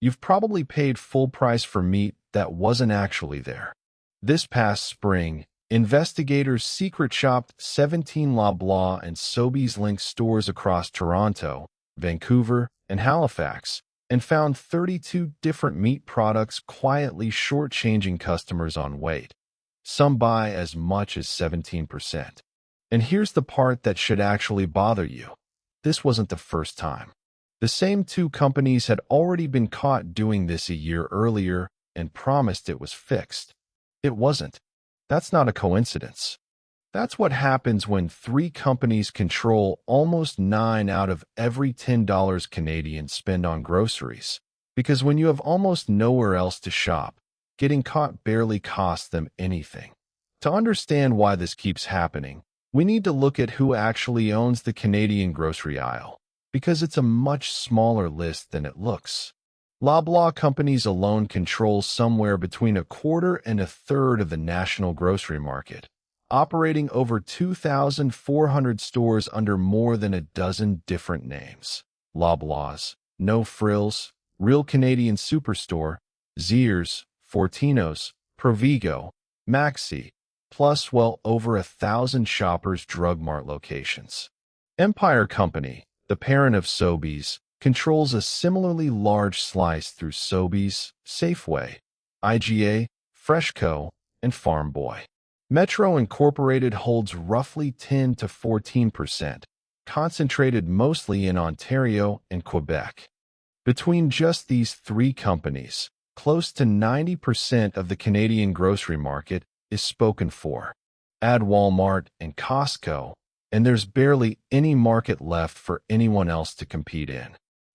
You've probably paid full price for meat that wasn't actually there. This past spring, investigators secret shopped 17 Loblaw and Sobeys linked stores across Toronto, Vancouver, and Halifax, and found 32 different meat products quietly shortchanging customers on weight, some by as much as 17%. And here's the part that should actually bother you. This wasn't the first time. The same two companies had already been caught doing this a year earlier and promised it was fixed. It wasn't. That's not a coincidence. That's what happens when three companies control almost 9 out of every $10 Canadians spend on groceries. Because when you have almost nowhere else to shop, getting caught barely costs them anything. To understand why this keeps happening, we need to look at who actually owns the Canadian grocery aisle, because it's a much smaller list than it looks. Loblaw companies alone control somewhere between a quarter and a third of the national grocery market, operating over 2,400 stores under more than a dozen different names. Loblaws, No Frills, Real Canadian Superstore, Zehrs, Fortinos, Provigo, Maxi, plus well over 1,000 Shoppers Drug Mart locations. Empire Company, the parent of Sobeys, controls a similarly large slice through Sobeys, Safeway, IGA, Freshco, and Farm Boy. Metro Incorporated holds roughly 10 to 14%, concentrated mostly in Ontario and Quebec. Between just these three companies, close to 90% of the Canadian grocery market is spoken for. Add Walmart and Costco, and there's barely any market left for anyone else to compete in.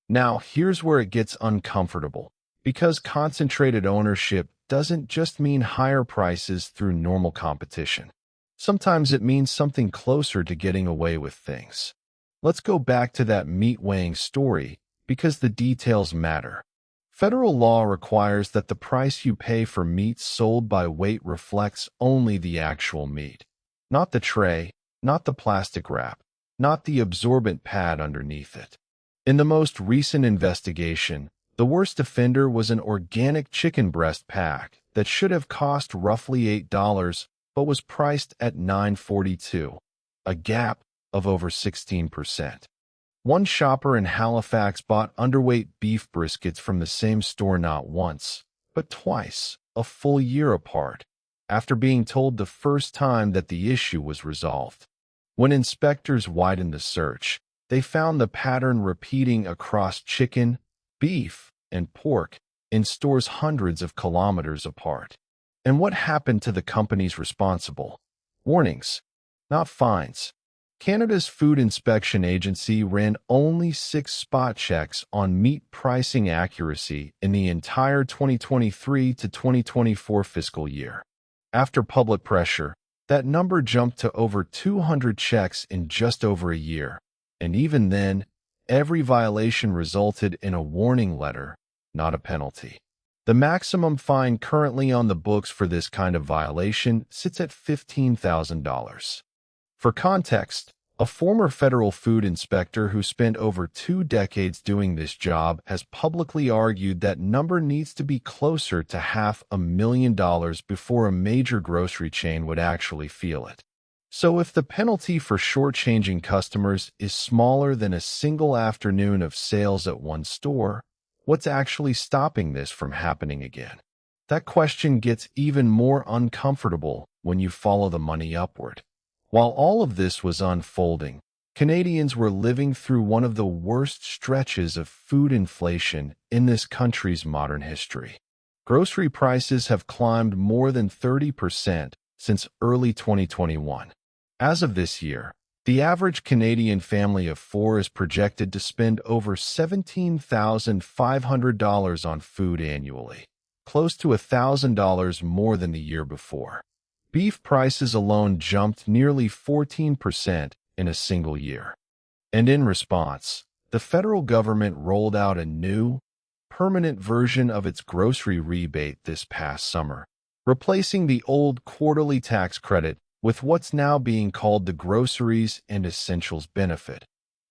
Now, here's where it gets uncomfortable, because concentrated ownership doesn't just mean higher prices through normal competition. Sometimes it means something closer to getting away with things. Let's go back to that meat weighing story, because the details matter. Federal law requires that the price you pay for meat sold by weight reflects only the actual meat, not the tray, not the plastic wrap, not the absorbent pad underneath it. In the most recent investigation, the worst offender was an organic chicken breast pack that should have cost roughly $8 but was priced at $9.42, a gap of over 16%. One shopper in Halifax bought underweight beef briskets from the same store not once, but twice, a full year apart, after being told the first time that the issue was resolved. When inspectors widened the search, they found the pattern repeating across chicken, beef, and pork in stores hundreds of kilometers apart. And what happened to the companies responsible? Warnings, not fines. Canada's Food Inspection Agency ran only 6 spot checks on meat pricing accuracy in the entire 2023 to 2024 fiscal year. After public pressure, that number jumped to over 200 checks in just over a year. And even then, every violation resulted in a warning letter, not a penalty. The maximum fine currently on the books for this kind of violation sits at $15,000. For context, a former federal food inspector who spent over 2 decades doing this job has publicly argued that number needs to be closer to $500,000 before a major grocery chain would actually feel it. So if the penalty for shortchanging customers is smaller than a single afternoon of sales at one store, what's actually stopping this from happening again? That question gets even more uncomfortable when you follow the money upward. While all of this was unfolding, Canadians were living through one of the worst stretches of food inflation in this country's modern history. Grocery prices have climbed more than 30% since early 2021. As of this year, the average Canadian family of 4 is projected to spend over $17,500 on food annually, close to $1,000 more than the year before. Beef prices alone jumped nearly 14% in a single year. And in response, the federal government rolled out a new, permanent version of its grocery rebate this past summer, replacing the old quarterly tax credit with what's now being called the Groceries and Essentials Benefit.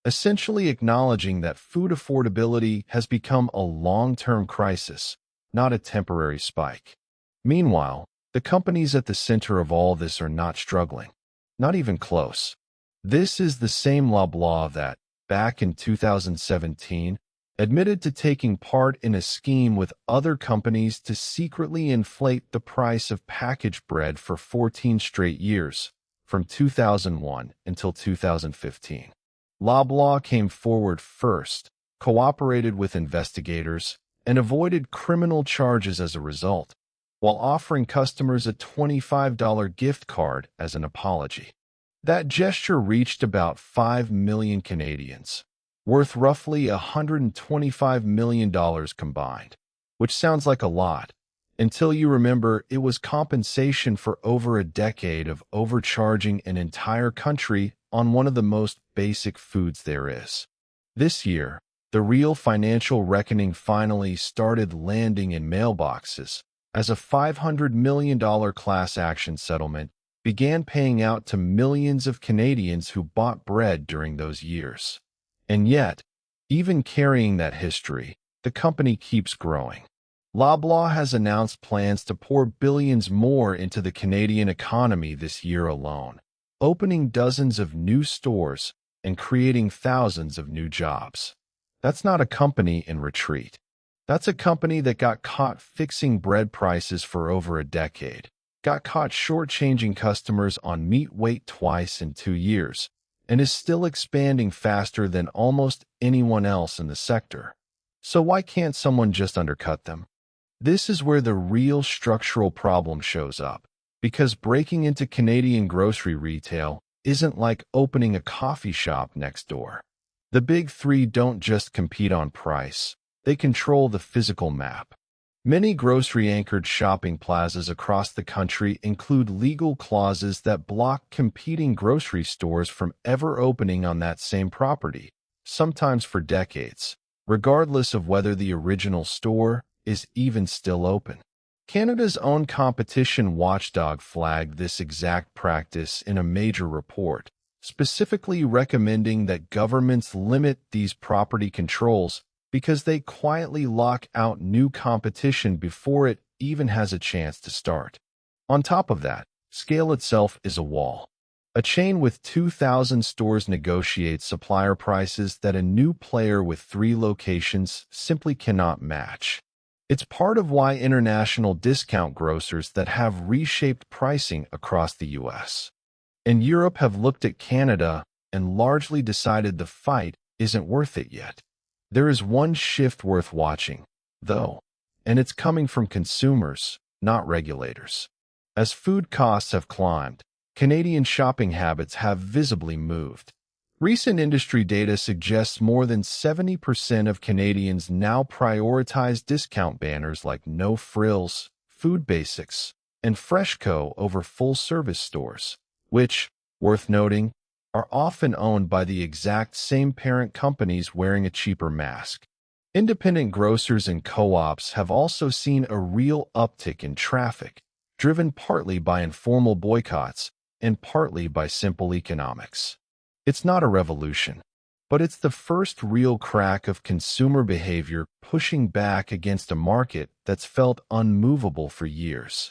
essentially acknowledging that food affordability has become a long-term crisis, not a temporary spike. Meanwhile, the companies at the center of all this are not struggling, not even close. This is the same Loblaw that, back in 2017, admitted to taking part in a scheme with other companies to secretly inflate the price of packaged bread for 14 straight years, from 2001 until 2015. Loblaw came forward first, cooperated with investigators, and avoided criminal charges as a result, while offering customers a $25 gift card as an apology. That gesture reached about 5 million Canadians, worth roughly $125 million combined, which sounds like a lot, until you remember it was compensation for over a decade of overcharging an entire country on one of the most basic foods there is. This year, the real financial reckoning finally started landing in mailboxes, as a $500 million class action settlement began paying out to millions of Canadians who bought bread during those years. And yet, even carrying that history, the company keeps growing. Loblaw has announced plans to pour billions more into the Canadian economy this year alone, opening dozens of new stores and creating thousands of new jobs. That's not a company in retreat. That's a company that got caught fixing bread prices for over a decade, got caught shortchanging customers on meat weight twice in 2 years, and is still expanding faster than almost anyone else in the sector. So why can't someone just undercut them? This is where the real structural problem shows up, because breaking into Canadian grocery retail isn't like opening a coffee shop next door. The big three don't just compete on price, they control the physical map. Many grocery-anchored shopping plazas across the country include legal clauses that block competing grocery stores from ever opening on that same property, sometimes for decades, regardless of whether the original store is even still open. Canada's own competition watchdog flagged this exact practice in a major report, specifically recommending that governments limit these property controls because they quietly lock out new competition before it even has a chance to start. On top of that, scale itself is a wall. A chain with 2,000 stores negotiates supplier prices that a new player with 3 locations simply cannot match. It's part of why international discount grocers that have reshaped pricing across the US and Europe have looked at Canada and largely decided the fight isn't worth it yet. There is one shift worth watching, though, and it's coming from consumers, not regulators. As food costs have climbed, Canadian shopping habits have visibly moved. Recent industry data suggests more than 70% of Canadians now prioritize discount banners like No Frills, Food Basics, and Freshco over full-service stores, which, worth noting, are often owned by the exact same parent companies wearing a cheaper mask. Independent grocers and co-ops have also seen a real uptick in traffic, driven partly by informal boycotts and partly by simple economics. It's not a revolution, but it's the first real crack of consumer behavior pushing back against a market that's felt unmovable for years.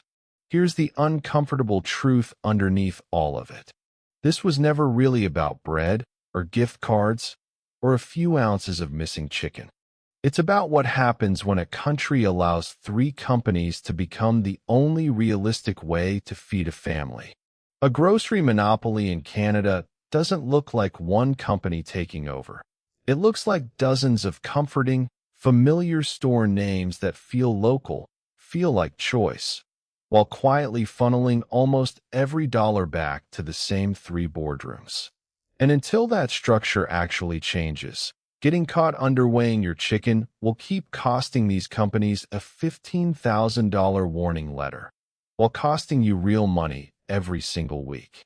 Here's the uncomfortable truth underneath all of it. This was never really about bread or gift cards or a few ounces of missing chicken. It's about what happens when a country allows 3 companies to become the only realistic way to feed a family. A grocery monopoly in Canada doesn't look like one company taking over. It looks like dozens of comforting, familiar store names that feel local, feel like choice, while quietly funneling almost every dollar back to the same 3 boardrooms. And until that structure actually changes, getting caught underweighing your chicken will keep costing these companies a $15,000 warning letter, while costing you real money every single week.